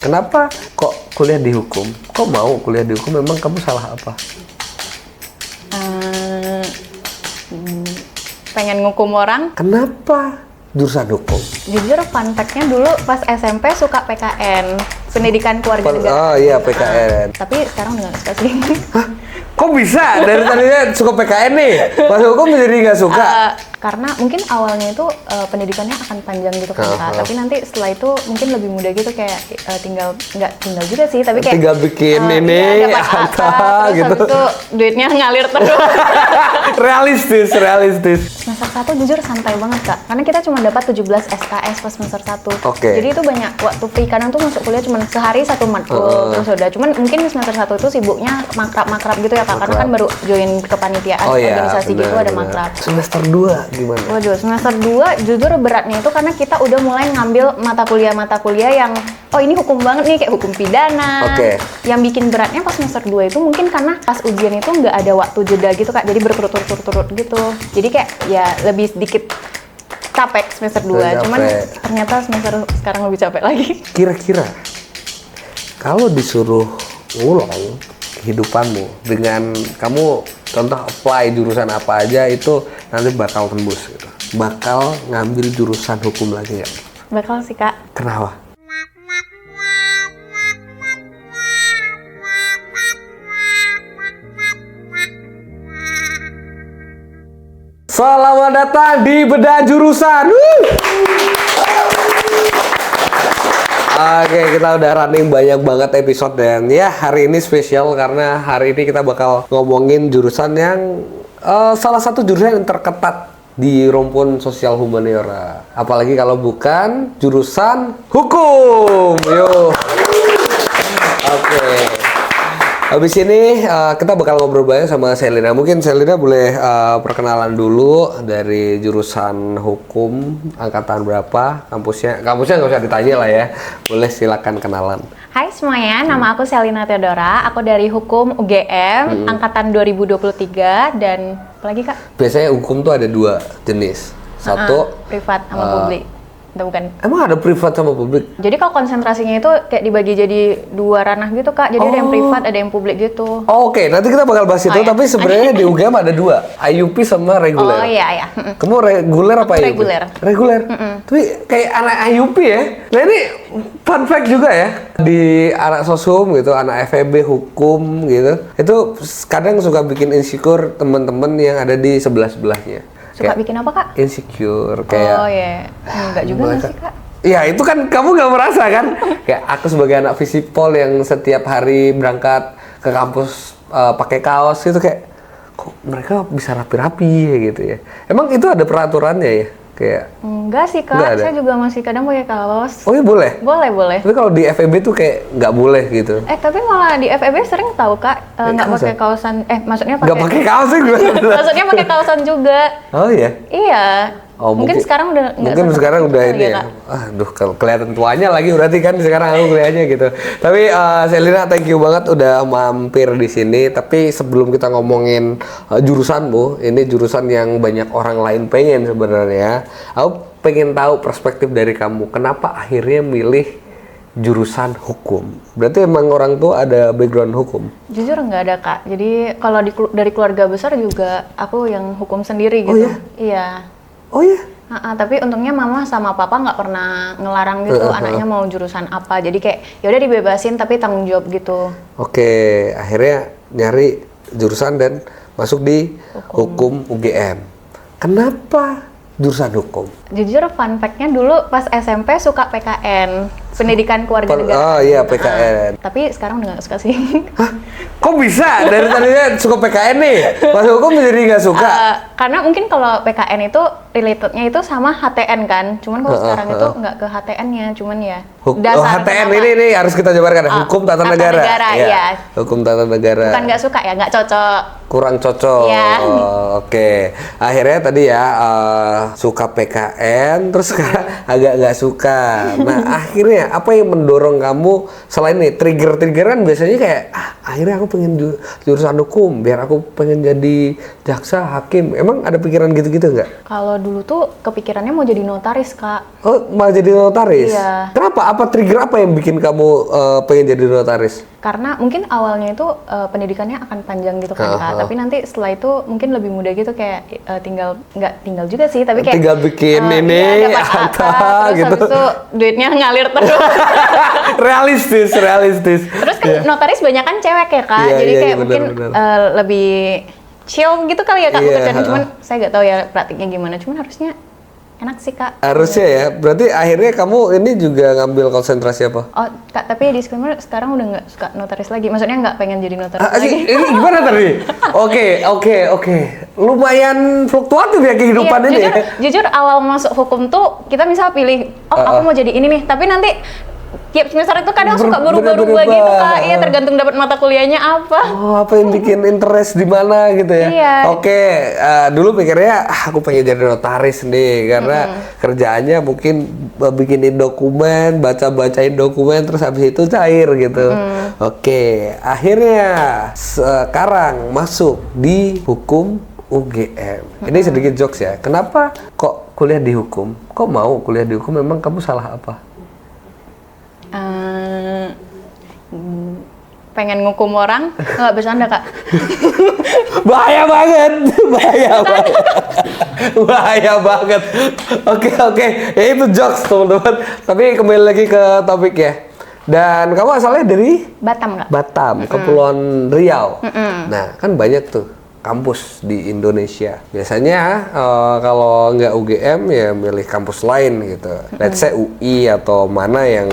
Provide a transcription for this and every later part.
Kenapa kok kuliah di hukum? Kok mau kuliah di hukum? Memang kamu salah apa? Pengen ngukum orang. Kenapa jurusan hukum? Jujur fun fact-nya dulu pas SMP suka PKN, Pendidikan Keluarga Negara. Oh iya PKN. Tapi sekarang udah nggak suka sih. Hah? Kok bisa? Dari tadinya suka PKN nih, pas hukum jadi nggak suka? Karena mungkin awalnya itu pendidikannya akan panjang gitu kan Kak. Tapi nanti setelah itu mungkin lebih mudah gitu kayak nggak tinggal juga sih, tapi kayak tinggal bikin ini dapat apa terus gitu. habis itu duitnya ngalir terus. realistis. Semester 1 jujur santai banget Kak. Karena kita cuma dapat 17 SKS pas semester 1. Oke. Jadi itu banyak waktu free, kadang tuh masuk kuliah cuma sehari satu matkul terus udah. Cuman mungkin semester 1 itu sibuknya makrab gitu ya Kak. Karena kan baru join kepanitiaan organisasi gitu ada makrab. Semester 2 gimana? Waduh, semester 2 jujur beratnya itu karena kita udah mulai ngambil mata kuliah yang ini hukum banget nih, kayak hukum pidana. Yang bikin beratnya pas semester 2 itu mungkin karena pas ujian itu nggak ada waktu jeda gitu Kak, jadi berturut-turut gitu. Jadi kayak ya lebih sedikit capek semester 2, cuman ternyata semester sekarang lebih capek lagi. Kira-kira kalau disuruh ngulang kehidupanmu dengan kamu contoh apply jurusan apa aja itu nanti bakal tembus gitu. Bakal ngambil jurusan hukum lagi nggak? Bakal sih Kak. Kenapa? Selamat datang di Bedah Jurusan. Oke, kita udah running banyak banget episode dan ya hari ini spesial karena hari ini kita bakal ngomongin jurusan yang salah satu jurusan yang terketat di rumpun sosial humaniora. Apalagi kalau bukan jurusan hukum. Yuk. Oke. Habis ini kita bakal ngobrol banyak sama Selina. Mungkin Selina boleh perkenalan dulu dari jurusan hukum, angkatan berapa, kampusnya nggak usah ditanya lah ya. Boleh silakan kenalan. Hai semuanya, nama aku Selina Theodora. Aku dari Hukum UGM, angkatan 2023 dan apa lagi Kak? Biasanya hukum tuh ada dua jenis. Satu privat sama publik. Atau bukan? Emang ada privat sama publik? Jadi kalau konsentrasinya itu kayak dibagi jadi dua ranah gitu Kak. Jadi ada yang privat, ada yang publik gitu. Oke, nanti kita bakal bahas itu. Tapi sebenarnya di UGM ada dua, IUP sama reguler. Oh iya. Kamu reguler apa IUP? Reguler. Tapi kayak anak IUP ya. Nah ini fun fact juga ya. Di anak sosum gitu, anak FEB hukum gitu. Itu kadang suka bikin insecure teman-teman yang ada di sebelah-sebelahnya. Suka bikin apa Kak? Insecure kayak. Oh iya. Enggak juga nggak sih Kak? Ya itu kan kamu nggak merasa kan? Kayak aku sebagai anak visipol yang setiap hari berangkat ke kampus pakai kaos gitu kayak kok mereka bisa rapi-rapi ya gitu ya. Emang itu ada peraturannya ya? Kayak enggak sih Kak, saya juga masih kadang pakai kaos. Oh iya boleh? Boleh. Tapi kalau di FEB tuh kayak nggak boleh gitu. Tapi malah di FEB sering tahu Kak, nggak pakai kaosan. Maksudnya pakai. Nggak pakai kaos sih gue. Maksudnya pakai kaosan juga. Oh iya? Iya. Oh, mungkin sekarang udah mungkin sekarang udah ini ya. Aduh, kelihatan tuanya lagi berarti kan sekarang aku kuliahnya gitu. Tapi Selina thank you banget udah mampir di sini. Tapi sebelum kita ngomongin jurusanmu, ini jurusan yang banyak orang lain pengen sebenarnya. Aku pengen tahu perspektif dari kamu. Kenapa akhirnya milih jurusan hukum? Berarti emang orang tua ada background hukum? Jujur nggak ada Kak. Jadi kalau dari keluarga besar juga aku yang hukum sendiri gitu. Oh iya? Iya. Oh iya? Tapi untungnya mama sama papa nggak pernah ngelarang gitu anaknya mau jurusan apa. Jadi kayak ya udah dibebasin tapi tanggung jawab gitu. Oke, akhirnya nyari jurusan dan masuk di hukum UGM. Kenapa jurusan hukum? Jujur fun fact-nya dulu pas SMP suka PKN, Pendidikan Keluarga Negara. Oh iya PKN. Tapi sekarang udah nggak suka sih. Hah? Kok bisa? Dari tadinya suka PKN nih, pas hukum jadi nggak suka? Karena mungkin kalau PKN itu relatednya itu sama HTN kan, cuman kalau sekarang itu nggak ke HTN-nya, cuman ya dasar. HTN ini harus kita jabarkan ya, hukum tata negara. Iya. Hukum tata negara. Bukan nggak suka ya, nggak cocok. Kurang cocok. Iya. Oke. Akhirnya tadi ya suka PKN, terus sekarang agak nggak suka. Nah akhirnya apa yang mendorong kamu selain nih trigger kan biasanya kayak akhirnya aku pengen jurusan hukum biar aku pengen jadi jaksa, hakim. Emang ada pikiran gitu-gitu nggak? Kalau dulu tuh kepikirannya mau jadi notaris, Kak. Oh, malah jadi notaris? Iya. Kenapa? Apa trigger apa yang bikin kamu pengen jadi notaris? Karena mungkin awalnya itu pendidikannya akan panjang gitu kan, Kak. Tapi nanti setelah itu mungkin lebih mudah gitu, kayak nggak tinggal juga sih, tapi kayak tinggal bikin ini, iya, dapat apa, terus gitu. habis itu duitnya ngalir terus. realistis. Terus kan notaris banyak kan cewek ya, Kak. Iya, Jadi iya, kayak benar, mungkin benar. lebih chill gitu kali ya, Kak, Iya, pekerjaan. Cuman saya nggak tahu ya praktiknya gimana. Cuman harusnya enak sih, Kak. Harusnya ya. Berarti akhirnya kamu ini juga ngambil konsentrasi apa? Oh, Kak, tapi disclaimer sekarang udah nggak suka notaris lagi. Maksudnya nggak pengen jadi notaris lagi. Ini gimana tadi? Oke. Lumayan fluktuatif ya kehidupan ini. Jujur awal masuk hukum tuh kita misal pilih, aku mau jadi ini nih. Tapi nanti tiap semester itu kadang suka berubah-ubah gitu, Kak. Iya, tergantung dapat mata kuliahnya apa. Oh, apa yang bikin interest di mana gitu ya? Iya. Oke, dulu pikirnya aku pengen jadi notaris nih karena kerjaannya mungkin bikinin dokumen, bacain dokumen terus habis itu cair gitu. Oke, akhirnya sekarang masuk di hukum UGM. Ini sedikit jokes ya. Kenapa kok kuliah di hukum? Kok mau kuliah di hukum? Memang kamu salah apa? Pengen ngukum orang, nggak bercanda, Kak. Bahaya banget. Oke. Ya itu jokes, teman-teman. Tapi kembali lagi ke topik ya. Dan kamu asalnya dari Batam, Kak. Batam, Kepulauan Riau. Nah, kan banyak tuh kampus di Indonesia. Biasanya kalau nggak UGM ya milih kampus lain gitu. Let's say UI atau mana yang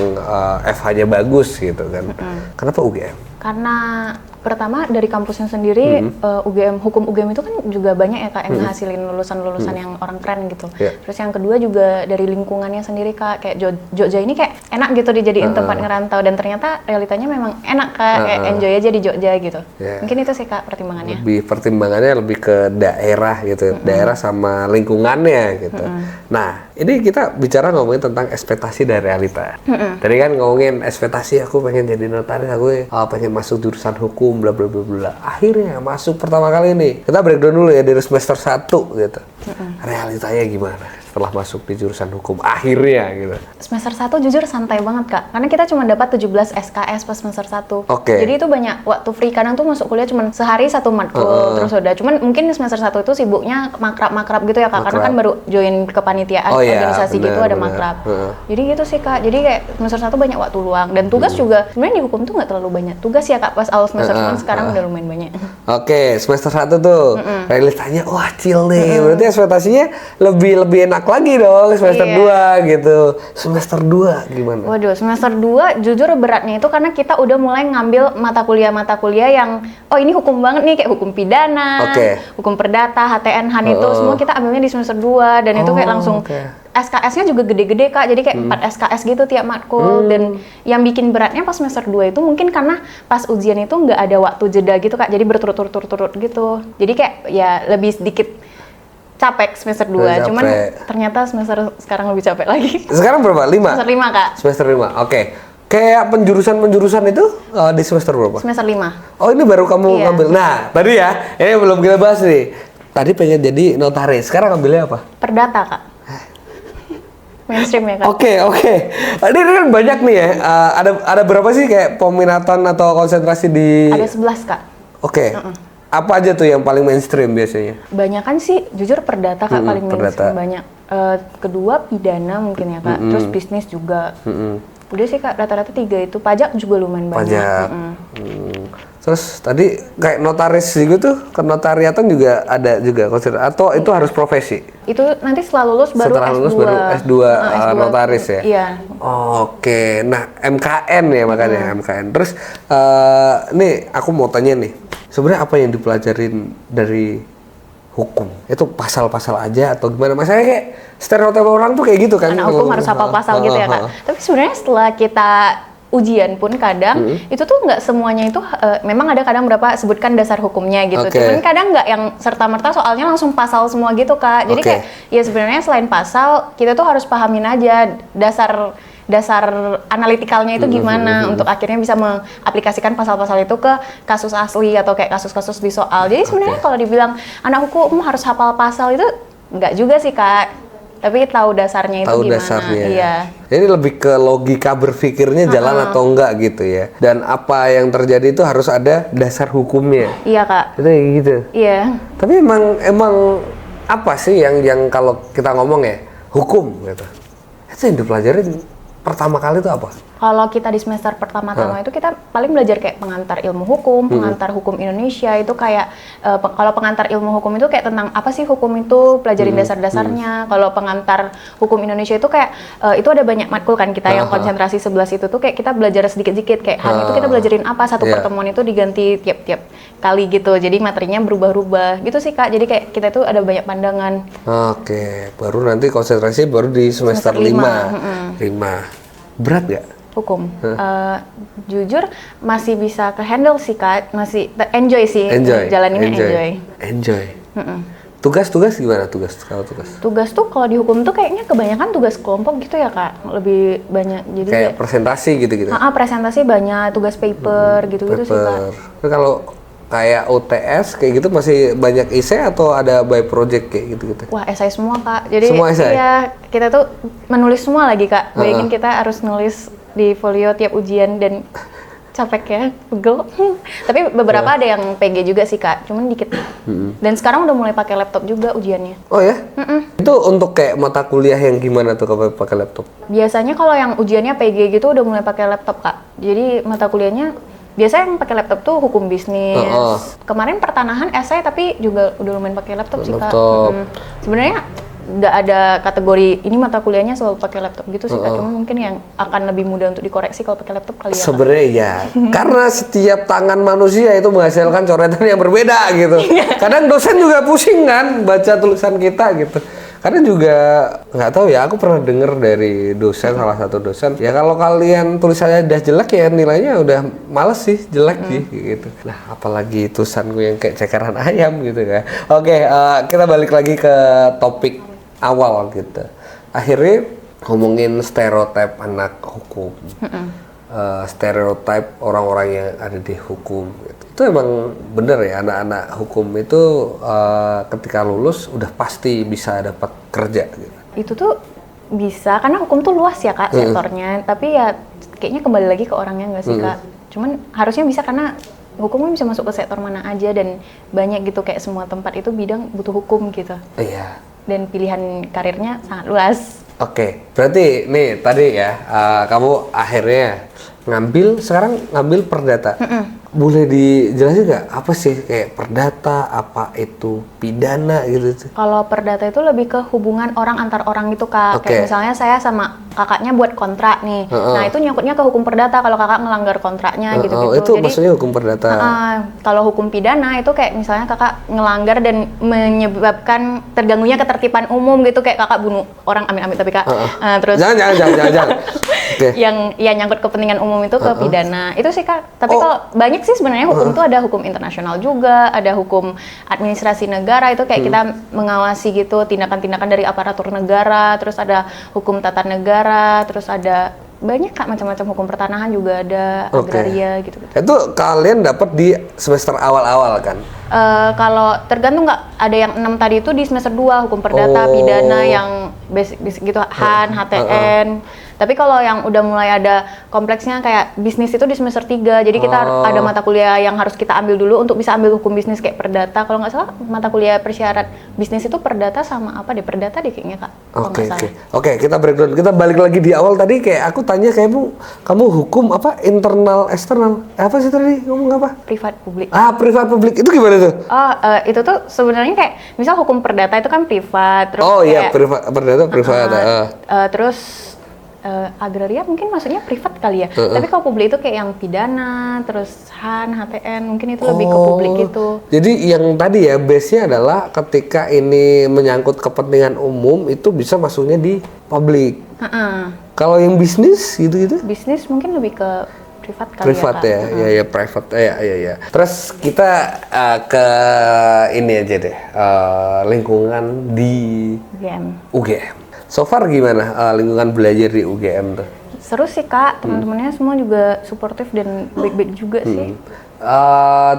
FH-nya bagus gitu kan. Kenapa UGM? Karena pertama dari kampusnya sendiri, UGM, hukum UGM itu kan juga banyak ya, Kak, yang ngasilin lulusan-lulusan yang orang keren gitu. Terus yang kedua juga dari lingkungannya sendiri, Kak, kayak Jogja ini kayak enak gitu dijadiin tempat ngerantau, dan ternyata realitanya memang enak, Kak, kayak enjoy aja di Jogja gitu. Mungkin itu sih, Kak, pertimbangannya. Pertimbangannya lebih ke daerah gitu, daerah sama lingkungannya gitu. Nah, ini kita bicara ngomongin tentang ekspektasi dan realita. Tadi kan ngomongin ekspektasi, aku pengen jadi notaris, aku pengen masuk jurusan hukum, bla bla bla bla. Akhirnya masuk pertama kali nih. Kita breakdown dulu ya dari semester 1 gitu. Realitanya gimana setelah masuk di jurusan hukum akhirnya gitu? Semester 1 jujur santai banget, Kak. Karena kita cuma dapat 17 SKS pas semester 1. Oke. Jadi itu banyak waktu free. Kadang tuh masuk kuliah cuma sehari 1 matkul terus udah. Cuman mungkin semester 1 itu sibuknya makrab-makrab gitu ya, Kak. Karena kan baru join kepanitiaan organisasi gitu, ada makrab. Jadi gitu sih, Kak. Jadi kayak semester 1 banyak waktu luang, dan tugas juga sebenarnya di hukum tuh nggak terlalu banyak tugas ya, Kak, pas awal semester. Sekarang udah lumayan banyak. Oke, semester 1 tuh realitanya wah chill nih. Berarti ekspektasinya lebih enak lagi dong semester 2 gitu. Semester 2 gimana? Waduh, semester 2 jujur beratnya itu karena kita udah mulai ngambil mata kuliah yang ini hukum banget nih, kayak hukum pidana, hukum perdata, HTN, HAN itu semua kita ambilnya di semester 2, dan itu kayak langsung SKS-nya juga gede-gede, Kak. Jadi kayak 4 SKS gitu tiap matkul. Dan yang bikin beratnya pas semester 2 itu mungkin karena pas ujian itu nggak ada waktu jeda gitu, Kak. Jadi berturut-turut gitu. Jadi kayak ya lebih sedikit capek semester 2. Cuman ternyata semester sekarang lebih capek lagi. Sekarang berapa? 5? Semester 5, Kak. Semester 5, oke. Kayak penjurusan itu di semester berapa? Semester 5. Oh, ini baru kamu ngambil. Nah, tadi ya, ini belum kita bahas nih. Tadi pengen jadi notaris, sekarang ngambilnya apa? Perdata, Kak. Mainstream ya, Kak. Oke. Ini kan banyak nih ya. Ada berapa sih kayak peminatan atau konsentrasi di? Ada 11, Kak. Oke. Apa aja tuh yang paling mainstream biasanya? Banyak kan sih, jujur perdata, Kak, paling mainstream banyak. Kedua pidana mungkin ya, Kak. Terus bisnis juga. Udah sih, Kak, rata-rata 3 itu. Pajak juga lumayan banyak. Pajak. Terus tadi kayak notaris gitu, kenotariatan juga ada juga konsentrasi, atau itu harus profesi? Itu nanti setelah lulus baru setelah lulus S2. baru S2 notaris ya? Iya. Oke, nah MKN ya makanya MKN. Terus nih aku mau tanya nih, sebenarnya apa yang dipelajarin dari hukum? Itu pasal-pasal aja atau gimana? Maksudnya kayak stereotip orang tuh kayak gitu kan? Anak hukum harus hafal pasal gitu ya, Kak. Tapi sebenarnya setelah kita ujian pun kadang itu tuh nggak semuanya itu memang ada kadang berapa sebutkan dasar hukumnya gitu. Cuman kadang nggak yang serta-merta soalnya langsung pasal semua gitu, Kak. Jadi kayak ya sebenarnya selain pasal kita tuh harus pahamin aja dasar dasar analitikalnya itu gimana untuk akhirnya bisa mengaplikasikan pasal-pasal itu ke kasus asli atau kayak kasus-kasus di soal. Jadi sebenarnya kalau dibilang anak hukum harus hafal pasal itu nggak juga sih Kak. Tapi tahu dasarnya itu tahu gimana. dasarnya. Iya. Jadi lebih ke logika berpikirnya jalan atau enggak gitu ya. Dan apa yang terjadi itu harus ada dasar hukumnya. Iya Kak. Itu kayak gitu. Iya. Tapi emang apa sih yang kalau kita ngomong ya hukum gitu. Itu yang dipelajarin pertama kali itu apa? Kalau kita di semester pertama-tama itu kita paling belajar kayak pengantar ilmu hukum, pengantar hukum Indonesia itu kayak kalau pengantar ilmu hukum itu kayak tentang apa sih hukum itu, pelajarin dasar-dasarnya. Kalau pengantar hukum Indonesia itu kayak itu ada banyak matkul kan kita yang konsentrasi 11 itu tuh kayak kita belajar sedikit-sedikit kayak hal itu kita belajarin apa satu pertemuan itu diganti tiap-tiap kali gitu. Jadi materinya berubah-ubah gitu sih Kak. Jadi kayak kita tuh ada banyak pandangan. Oke, baru nanti konsentrasi baru di semester 5. Berat nggak? Hukum. Jujur masih bisa ke handle sih Kak, masih enjoy sih. Jalaninnya Enjoy. Tugas gimana kalau tugas? Tugas tuh kalau di hukum tuh kayaknya kebanyakan tugas kelompok gitu ya Kak, lebih banyak jadi kayak presentasi gitu-gitu. Presentasi banyak, tugas paper gitu-gitu sih Kak. Tapi kalau kayak UTS kayak gitu masih banyak esai atau ada by project kayak gitu-gitu? Wah, esai semua Kak. Jadi semua esai? Iya, kita tuh menulis semua lagi Kak. Bayangin kita harus nulis di folio tiap ujian dan capek ya, pegel. Tapi beberapa ada yang PG juga sih Kak, cuman dikit. Dan sekarang udah mulai pakai laptop juga ujiannya. Oh ya? Itu untuk kayak mata kuliah yang gimana tuh kalau pakai laptop? Biasanya kalau yang ujiannya PG gitu udah mulai pakai laptop Kak. Jadi mata kuliahnya biasanya yang pakai laptop tuh hukum bisnis. Kemarin pertanahan esai tapi juga udah lumayan pakai laptop sih Kak. Sebenarnya nggak ada kategori ini mata kuliahnya selalu pakai laptop gitu sih Kak. Cuma mungkin yang akan lebih mudah untuk dikoreksi kalau pakai laptop kali ya. Sebenarnya ya, karena setiap tangan manusia itu menghasilkan coretan yang berbeda gitu. Kadang dosen juga pusing kan baca tulisan kita gitu. Karena juga nggak tahu ya, aku pernah dengar dari dosen, salah satu dosen, ya kalau kalian tulisannya udah jelek ya nilainya udah males sih, jelek sih gitu. Nah apalagi tulisanku yang kayak cekeran ayam gitu ya. Oke, kita balik lagi ke topik awal gitu. Akhirnya ngomongin stereotip anak hukum, stereotip orang-orang yang ada di hukum gitu. Itu emang bener ya, anak-anak hukum itu ketika lulus udah pasti bisa dapat kerja gitu. Itu tuh bisa, karena hukum tuh luas ya Kak sektornya, tapi ya kayaknya kembali lagi ke orangnya nggak sih Kak. Cuman harusnya bisa karena hukumnya bisa masuk ke sektor mana aja dan banyak gitu, kayak semua tempat itu bidang butuh hukum gitu. Iya. Dan pilihan karirnya sangat luas. Oke, berarti nih tadi ya kamu akhirnya sekarang ngambil perdata. Boleh dijelasin nggak apa sih kayak perdata, apa itu pidana gitu? Kalau perdata itu lebih ke hubungan orang antar orang gitu Kak. Kayak misalnya saya sama kakaknya buat kontrak nih. Nah itu nyangkutnya ke hukum perdata kalau kakak ngelanggar kontraknya gitu-gitu. Itu jadi, maksudnya hukum perdata. Kalau hukum pidana itu kayak misalnya kakak ngelanggar dan menyebabkan terganggunya ketertiban umum gitu, kayak kakak bunuh orang, amit-amit tapi Kak. Terus jangan. Okay. Yang ya nyangkut kepentingan umum itu ke pidana. Itu sih Kak. Tapi kalau banyak sih sebenarnya hukum tuh ada hukum internasional juga, ada hukum administrasi negara itu kayak kita mengawasi gitu tindakan-tindakan dari aparatur negara, terus ada hukum tata negara, terus ada banyak Kak macam-macam hukum pertanahan juga ada, agraria gitu. Itu kalian dapat di semester awal-awal kan? Kalau tergantung Kak, ada yang 6 tadi itu di semester 2 hukum perdata, pidana yang basic gitu, HAN, HTN. Tapi kalau yang udah mulai ada kompleksnya kayak bisnis itu di semester 3. Jadi kita ada mata kuliah yang harus kita ambil dulu untuk bisa ambil hukum bisnis kayak perdata. Kalau nggak salah mata kuliah persyarat bisnis itu perdata sama apa deh? Perdata deh kayaknya Kak. Oke, kita breakdown. Kita balik lagi di awal tadi kayak aku tanya kamu hukum apa? Internal, eksternal. Apa sih tadi ngomong apa? Privat publik. Privat publik. Itu gimana tuh? Itu tuh sebenarnya kayak misal hukum perdata itu kan privat, terus perdata privat. Terus agraria mungkin maksudnya privat kali ya. Tapi kalau publik itu kayak yang pidana, terus HAN, HTN, mungkin itu lebih ke publik gitu. Jadi yang tadi ya base-nya adalah ketika ini menyangkut kepentingan umum itu bisa masuknya di publik. Kalau yang bisnis gitu-gitu? Bisnis mungkin lebih ke privat kali ya. Ya private ya. Terus kita ke ini aja deh, lingkungan di UGM. So far gimana lingkungan belajar di UGM tuh? Seru sih Kak, teman-temannya semua juga suportif dan baik-baik juga sih.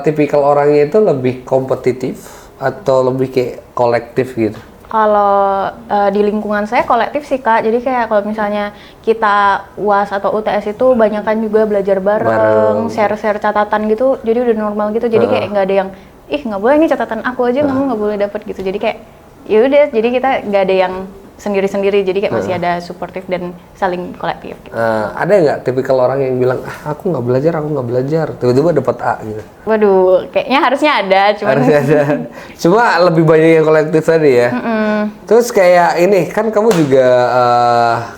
Tipikal orangnya itu lebih kompetitif atau lebih kayak kolektif gitu? Kalau di lingkungan saya kolektif sih Kak, jadi kayak kalau misalnya kita UAS atau UTS itu banyak kan juga belajar bareng, share-share catatan gitu, jadi udah normal gitu, jadi kayak nggak ada yang, ih nggak boleh nih catatan aku aja, kamu nggak boleh dapet gitu, jadi kayak ya udah, jadi kita nggak ada yang sendiri-sendiri, jadi kayak masih ada suportif dan saling kolektif gitu. Ada nggak tipikal orang yang bilang, aku nggak belajar, tiba-tiba dapat A gitu? Waduh, kayaknya harusnya ada, Cuma lebih banyak yang kolektif tadi ya. Terus kayak ini, kan kamu juga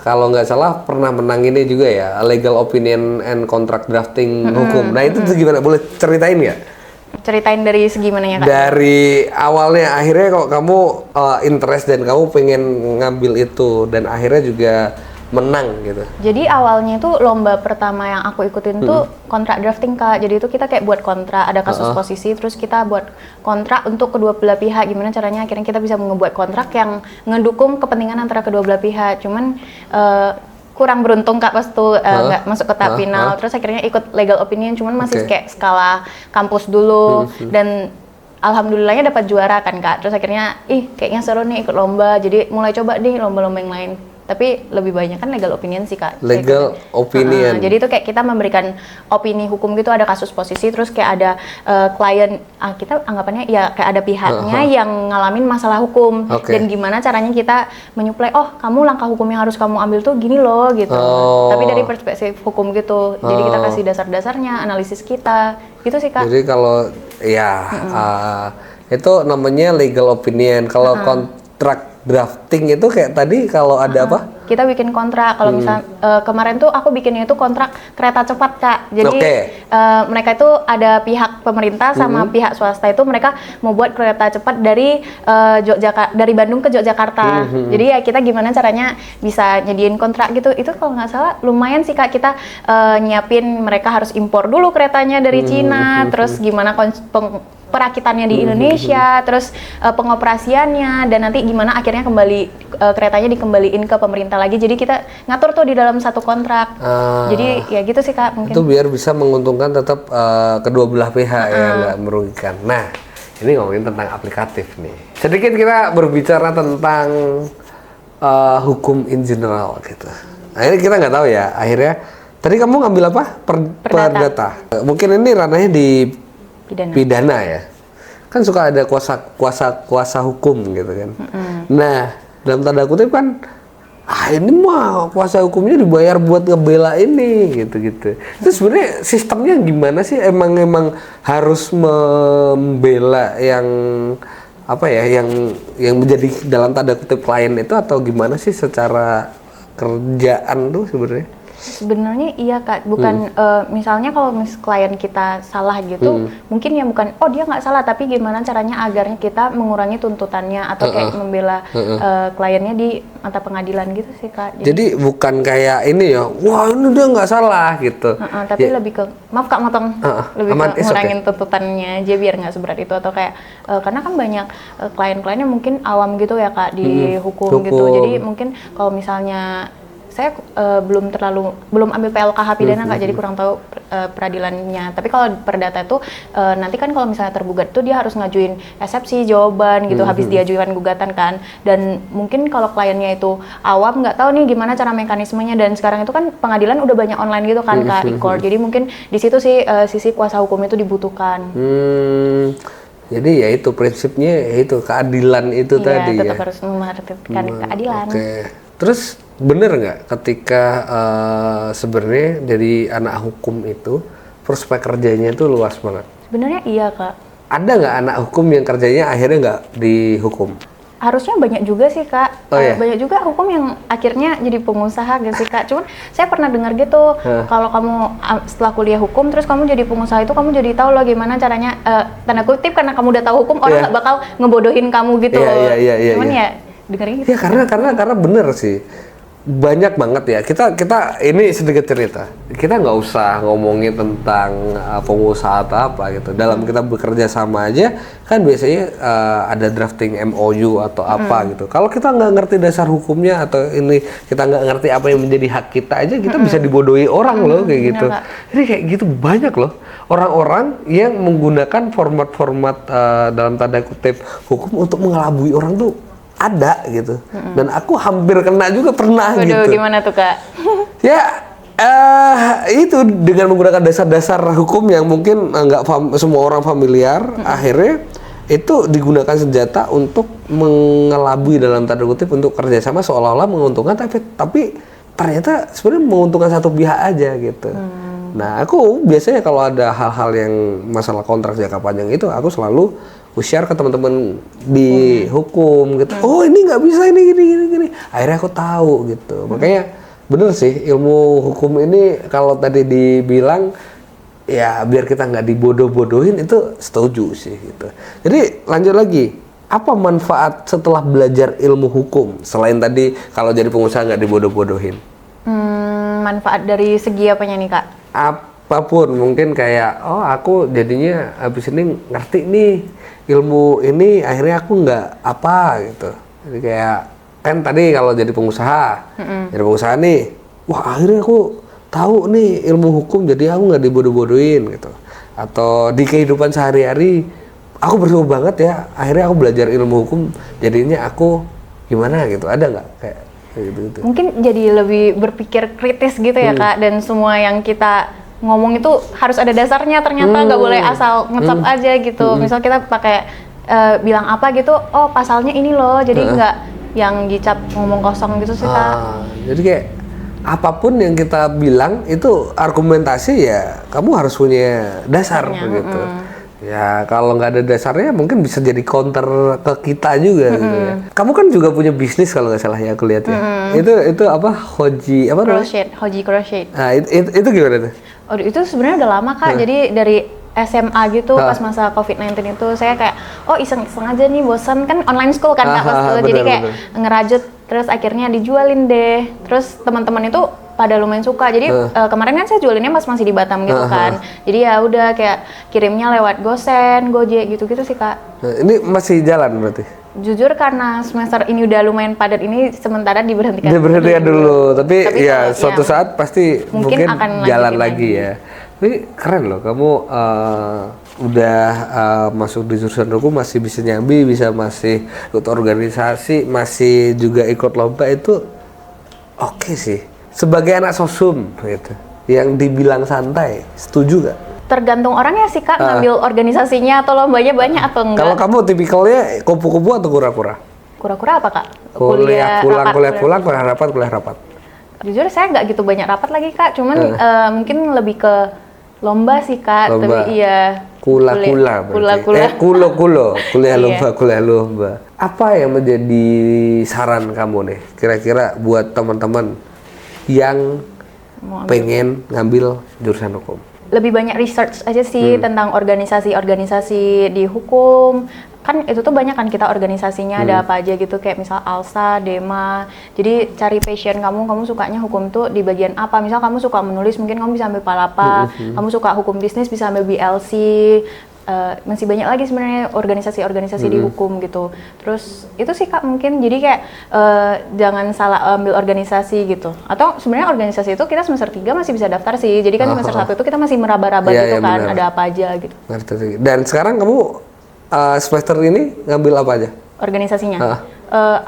kalau nggak salah pernah menang ini juga ya, Legal Opinion and Contract Drafting Hukum. Nah itu tuh gimana? Boleh ceritain nggak? Ceritain dari segi mananya Kak? Dari awalnya, akhirnya kok kamu interest dan kamu pengen ngambil itu, dan akhirnya juga menang gitu. Jadi awalnya itu lomba pertama yang aku ikutin tuh kontrak drafting Kak. Jadi itu kita kayak buat kontrak, ada kasus posisi, terus kita buat kontrak untuk kedua belah pihak. Gimana caranya akhirnya kita bisa membuat kontrak yang ngedukung kepentingan antara kedua belah pihak. Cuman kurang beruntung Kak pas tuh nggak masuk ke tahap final. Terus akhirnya ikut legal opinion, cuman masih kayak skala kampus dulu, dan alhamdulillahnya dapat juara kan Kak. Terus akhirnya kayaknya seru nih ikut lomba, jadi mulai coba deh lomba-lomba yang lain. Tapi lebih banyak kan legal opinion sih Kak. Legal opinion. Jadi itu kayak kita memberikan opini hukum gitu, ada kasus posisi, terus kayak ada klien, kita anggapannya ya kayak ada pihaknya yang ngalamin masalah hukum, dan gimana caranya kita menyuplai, oh kamu langkah hukum yang harus kamu ambil tuh gini loh gitu. Tapi dari perspektif hukum gitu, jadi kita kasih dasar-dasarnya, analisis kita, gitu sih Kak. Jadi kalau ya itu namanya legal opinion. Kalau kontrak drafting itu kayak tadi kalau ada apa? Kita bikin kontrak. Kalau misal kemarin tuh aku bikinnya itu kontrak kereta cepat Kak. Jadi mereka itu ada pihak pemerintah sama pihak swasta, itu mereka mau buat kereta cepat dari dari Bandung ke Yogyakarta. Jadi ya kita gimana caranya bisa nyediain kontrak gitu. Itu kalau nggak salah lumayan sih Kak, kita nyiapin mereka harus impor dulu keretanya dari Cina, terus gimana perakitannya di Indonesia, terus pengoperasiannya, dan nanti gimana akhirnya kembali keretanya dikembaliin ke pemerintah lagi. Jadi kita ngatur tuh di dalam satu kontrak. Jadi ya gitu sih Kak mungkin. Itu biar bisa menguntungkan tetap kedua belah pihak ya, nggak merugikan. Nah, ini ngomongin tentang aplikatif nih. Sedikit kita berbicara tentang hukum in general gitu. Nah, ini kita nggak tahu ya. Akhirnya tadi kamu ngambil apa? Perdata. Mungkin ini ranahnya di pidana ya, kan suka ada kuasa hukum gitu kan. Nah, dalam tanda kutip kan, ini mah kuasa hukumnya dibayar buat ngebela ini gitu. Itu sebenarnya sistemnya gimana sih? Emang harus membela yang apa ya, yang menjadi dalam tanda kutip klien itu, atau gimana sih secara kerjaan tuh sebenarnya? Sebenarnya iya Kak, bukan misalnya kalau klien kita salah gitu, mungkin ya bukan, oh dia nggak salah, tapi gimana caranya agarnya kita mengurangi tuntutannya atau kayak membela kliennya di mata pengadilan gitu sih Kak. Jadi bukan kayak ini ya, wah ini dia nggak salah gitu. Tapi lebih ke, maaf Kak motong, lebih ke ngurangin tuntutannya aja biar nggak seberat itu, atau kayak karena kan banyak klien-kliennya mungkin awam gitu ya Kak di hukum gitu. Jadi mungkin kalau misalnya saya belum ambil PLKH pidana Kak, jadi kurang tahu peradilannya. Tapi kalau perdata itu nanti kan kalau misalnya tergugat itu dia harus ngajuin eksepsi jawaban gitu, habis diajukan gugatan kan. Dan mungkin kalau kliennya itu awam, nggak tahu nih gimana cara mekanismenya, dan sekarang itu kan pengadilan udah banyak online gitu kan Kak, record. Jadi mungkin di situ sih sisi kuasa hukum itu dibutuhkan. Jadi ya itu prinsipnya, itu keadilan itu tadi ya. Tetap harus memerhatikan keadilan. Terus bener nggak ketika sebenarnya dari anak hukum itu prospek kerjanya itu luas banget? Sebenarnya iya Kak. Ada nggak anak hukum yang kerjanya akhirnya nggak dihukum? Harusnya banyak juga sih Kak. Banyak juga hukum yang akhirnya jadi pengusaha gitu sih Kak. Cuman saya pernah dengar gitu, kalau kamu setelah kuliah hukum terus kamu jadi pengusaha itu kamu jadi tahu loh gimana caranya, tanda kutip karena kamu udah tahu hukum, orang nggak bakal ngebodohin kamu gitu. Cuman ya dengerin gitu. Ya karena bener sih. banyak banget ya. Kita ini sedikit cerita. Kita nggak usah ngomongin tentang pengusaha atau apa gitu. Dalam kita bekerja sama aja kan biasanya ada drafting MOU atau apa gitu. Kalau kita nggak ngerti dasar hukumnya atau ini kita nggak ngerti apa yang menjadi hak kita aja, kita bisa dibodohi orang loh kayak gitu. Jadi kayak gitu banyak loh orang-orang yang menggunakan format-format dalam tanda kutip hukum untuk mengelabui orang tuh. Ada gitu, dan aku hampir kena juga pernah. Waduh, gitu. Gimana tuh Kak? Ya, itu dengan menggunakan dasar-dasar hukum yang mungkin nggak semua orang familiar, akhirnya itu digunakan senjata untuk mengelabui dalam tanda kutip untuk kerjasama seolah-olah menguntungkan, tapi ternyata sebenarnya menguntungkan satu pihak aja gitu. Nah, aku biasanya kalau ada hal-hal yang masalah kontrak jangka panjang itu, aku selalu share ke teman-teman di hukum gitu. Oh ini nggak bisa ini gini. Akhirnya aku tahu gitu. Makanya bener sih ilmu hukum ini kalau tadi dibilang ya biar kita nggak dibodoh-bodohin itu setuju sih gitu. Jadi lanjut lagi. Apa manfaat setelah belajar ilmu hukum selain tadi kalau jadi pengusaha nggak dibodoh-bodohin? Manfaat dari segi apanya nih Kak? Apapun mungkin kayak aku jadinya habis ini ngerti nih ilmu ini akhirnya aku nggak apa gitu. Jadi kayak kan tadi kalau jadi pengusaha nih, wah akhirnya aku tahu nih ilmu hukum jadi aku nggak dibodoh-bodohin gitu. Atau di kehidupan sehari-hari aku bersyukur banget ya akhirnya aku belajar ilmu hukum jadinya aku gimana gitu. Ada nggak kayak gitu? Mungkin jadi lebih berpikir kritis gitu ya Kak, dan semua yang kita ngomong itu harus ada dasarnya, ternyata nggak boleh asal ngecap aja gitu. Misal kita pakai bilang apa gitu, oh pasalnya ini loh, jadi nggak yang dicap ngomong kosong gitu sih Kak. Jadi kayak apapun yang kita bilang itu argumentasi ya kamu harus punya dasar begitu. Ya kalau nggak ada dasarnya mungkin bisa jadi counter ke kita juga gitu ya. Kamu kan juga punya bisnis kalau nggak salah ya aku lihat ya. Itu apa Hoji crochet. Nah itu gimana tuh? Oh itu sebenarnya udah lama Kak. Jadi dari SMA gitu pas masa COVID-19 itu saya kayak iseng-iseng aja nih, bosan kan online school kan Kak pas itu. Jadi kayak ngerajut, terus akhirnya dijualin deh. Terus teman-teman itu pada lumayan suka. Jadi kemarin kan saya jualinnya masih di Batam gitu kan. Jadi ya udah kayak kirimnya lewat GoSend, Gojek gitu-gitu sih Kak. Nah, ini masih jalan berarti? Jujur karena semester ini udah lumayan padat ini sementara diberhentikan. Diberhentikan dulu. Tapi ya suatu saat pasti mungkin akan jalan lagi ya. Tapi keren loh kamu udah masuk di jurusan hukum masih bisa nyambi, masih ikut organisasi, masih juga ikut lomba itu oke sih. Sebagai anak sosum gitu, yang dibilang santai, setuju gak? Tergantung orangnya sih Kak, ngambil organisasinya atau lombanya banyak atau enggak. Kalau kamu tipikalnya kupu-kupu atau kura-kura? Kura-kura apa Kak? Kuliah pulang, kuliah rapat. Jujur saya nggak gitu banyak rapat lagi Kak, cuman mungkin lebih ke lomba sih Kak. Lomba. Tapi iya. Kuliah lomba. Apa yang menjadi saran kamu nih, kira-kira buat teman-teman yang pengen ngambil jurusan hukum? Lebih banyak research aja sih tentang organisasi-organisasi di hukum. Kan itu tuh banyak kan kita organisasinya ada apa aja gitu, kayak misal ALSA, DEMA. Jadi cari passion kamu sukanya hukum tuh di bagian apa. Misal kamu suka menulis, mungkin kamu bisa ambil Palapa. Kamu suka hukum bisnis, bisa ambil BLC. Masih banyak lagi sebenarnya organisasi-organisasi di hukum gitu. Terus itu sih Kak mungkin, jadi kayak jangan salah ambil organisasi gitu. Atau sebenarnya organisasi itu kita semester 3 masih bisa daftar sih. Jadi kan semester 1 itu kita masih meraba-raba gitu kan, benar. Ada apa aja gitu. Dan sekarang kamu semester ini ngambil apa aja? Organisasinya?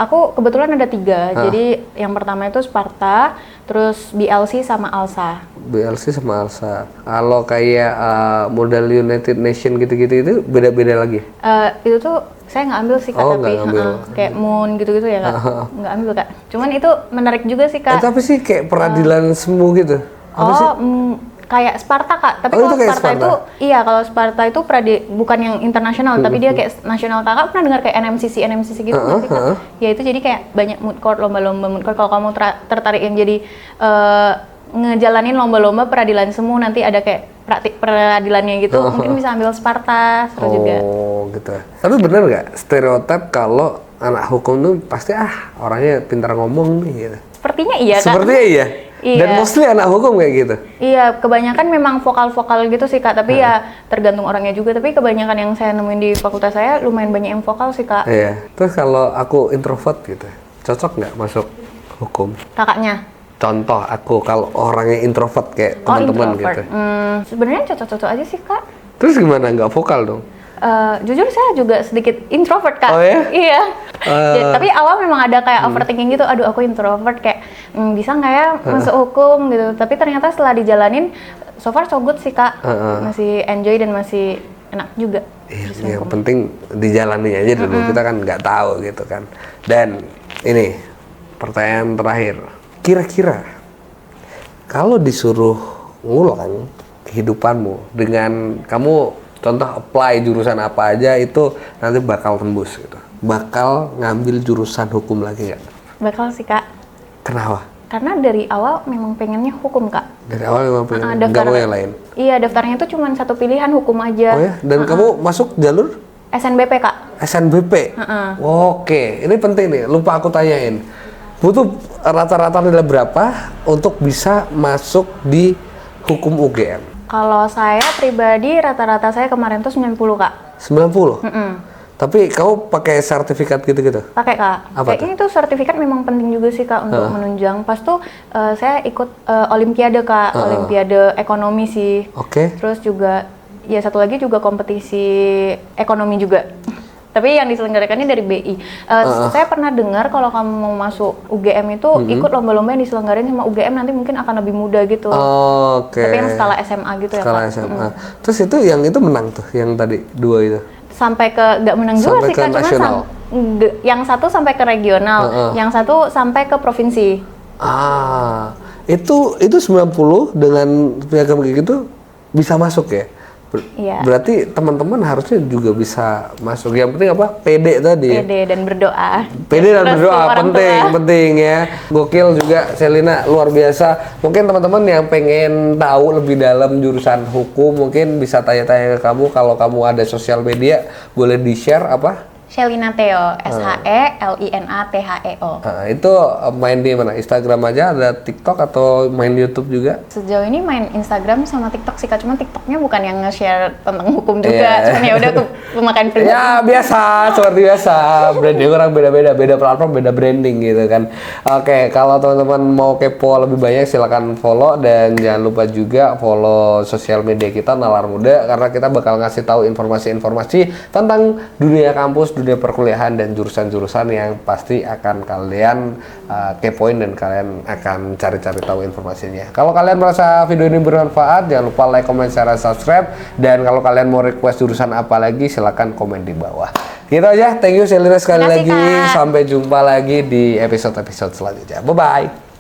Aku kebetulan ada 3. Jadi yang pertama itu Sparta, terus BLC sama ALSA. Kalau kayak model United Nation gitu-gitu itu beda-beda lagi? Itu tuh saya nggak ambil sih Kak, tapi kayak MUN gitu-gitu ya Kak. Nggak ambil Kak. Cuman itu menarik juga sih Kak. Tapi sih kayak peradilan semu gitu? Kayak Sparta Kak, tapi kalau Sparta itu, kalau Sparta itu bukan yang internasional, tapi dia kayak nasional. Kakak pernah dengar kayak NMCC gitu nggak sih Kak? Ya itu jadi kayak banyak moot court, lomba-lomba moot court. Kalau kamu tertarik yang jadi ngejalanin lomba-lomba peradilan semu, nanti ada kayak praktik peradilannya gitu, mungkin bisa ambil Sparta, seru juga. Oh gitu. Tapi bener nggak stereotip kalau anak hukum tuh pasti orangnya pintar ngomong nih gitu? Sepertinya iya, Kak. Sepertinya iya. Iya. Dan mostly anak hukum kayak gitu. Iya, kebanyakan memang vokal-vokal gitu sih, Kak. Tapi ya tergantung orangnya juga. Tapi kebanyakan yang saya nemuin di fakultas saya lumayan banyak yang vokal sih, Kak. Iya. Terus kalau aku introvert gitu, cocok nggak masuk hukum? Kakaknya? Contoh aku kalau orangnya introvert kayak teman-teman gitu. Sebenarnya cocok-cocok aja sih, Kak. Terus gimana nggak vokal dong? Jujur saya juga sedikit introvert, Kak. Oh ya? Iya. Tapi awal memang ada kayak overthinking gitu. Aduh, aku introvert kayak bisa nggak ya masuk hukum gitu. Tapi ternyata setelah dijalanin, so far so good sih, Kak. Masih enjoy dan masih enak juga. Yang penting dijalani aja dulu. Kita kan nggak tahu gitu kan. Dan ini pertanyaan terakhir. Kira-kira kalau disuruh ngulang kehidupanmu dengan kamu contoh apply jurusan apa aja itu nanti bakal tembus gitu. Bakal ngambil jurusan hukum lagi nggak? Bakal sih, Kak. Kenapa? Karena dari awal memang pengennya hukum, Kak. Dari awal memang pengen, nggak mau yang lain? Iya, daftarnya itu cuma satu pilihan, hukum aja. Oh ya? Dan kamu masuk jalur? SNBP, Kak. SNBP? Oke, ini penting nih, lupa aku tanyain. Butuh rata-rata nilai berapa untuk bisa masuk di hukum UGM? Kalau saya pribadi, rata-rata saya kemarin tuh 90, Kak. 90? Tapi kamu pakai sertifikat gitu-gitu? Pakai, Kak. Apa Kayaknya itu sertifikat memang penting juga sih, Kak, untuk menunjang. Pas tuh saya ikut olimpiade, Kak. Olimpiade ekonomi sih. Oke. Terus juga, ya satu lagi juga kompetisi ekonomi juga. Tapi yang diselenggarakannya dari BI. Saya pernah dengar kalau kamu mau masuk UGM itu ikut lomba-lomba yang diselenggarain sama UGM nanti mungkin akan lebih mudah gitu. Oke. Tapi yang skala SMA gitu ya, Skala Kak. SMA. Terus itu yang itu menang tuh, yang tadi 2 itu? Sampai ke, nggak menang juga Sampai sih, ke Kak. Cuma nasional? yang satu sampai ke regional, yang satu sampai ke provinsi. Itu 90 dengan piagam kayak gitu bisa masuk ya? Iya. Berarti teman-teman harusnya juga bisa masuk. Yang penting apa? Pede tadi ya? Pede dan berdoa. Pede dan Restu berdoa, orang penting ya. Gokil juga Selina, luar biasa. Mungkin teman-teman yang pengen tahu lebih dalam jurusan hukum mungkin bisa tanya-tanya ke kamu. Kalau kamu ada sosial media, boleh di-share apa? Shelina Theo, SHELINATHEO. Itu main di mana? Instagram aja, ada TikTok atau main YouTube juga? Sejauh ini main Instagram sama TikTok sih, Kak. Cuma TikToknya bukan yang nge-share tentang hukum juga. Cuman ya udah pemakaian pribadi. Ya biasa, seperti biasa. Branding orang beda-beda, beda platform, beda branding gitu kan. Oke, kalau teman-teman mau kepo lebih banyak silakan follow dan jangan lupa juga follow sosial media kita Nalar Muda karena kita bakal ngasih tahu informasi-informasi tentang dunia kampus, dunia perkuliahan dan jurusan-jurusan yang pasti akan kalian kepoin dan kalian akan cari-cari tahu informasinya. Kalau kalian merasa video ini bermanfaat, jangan lupa like, comment, share, dan subscribe. Dan kalau kalian mau request jurusan apa lagi, silakan komen di bawah. Gitu aja, thank you Selina sekali lagi. Kak. Sampai jumpa lagi di episode-episode selanjutnya. Bye-bye.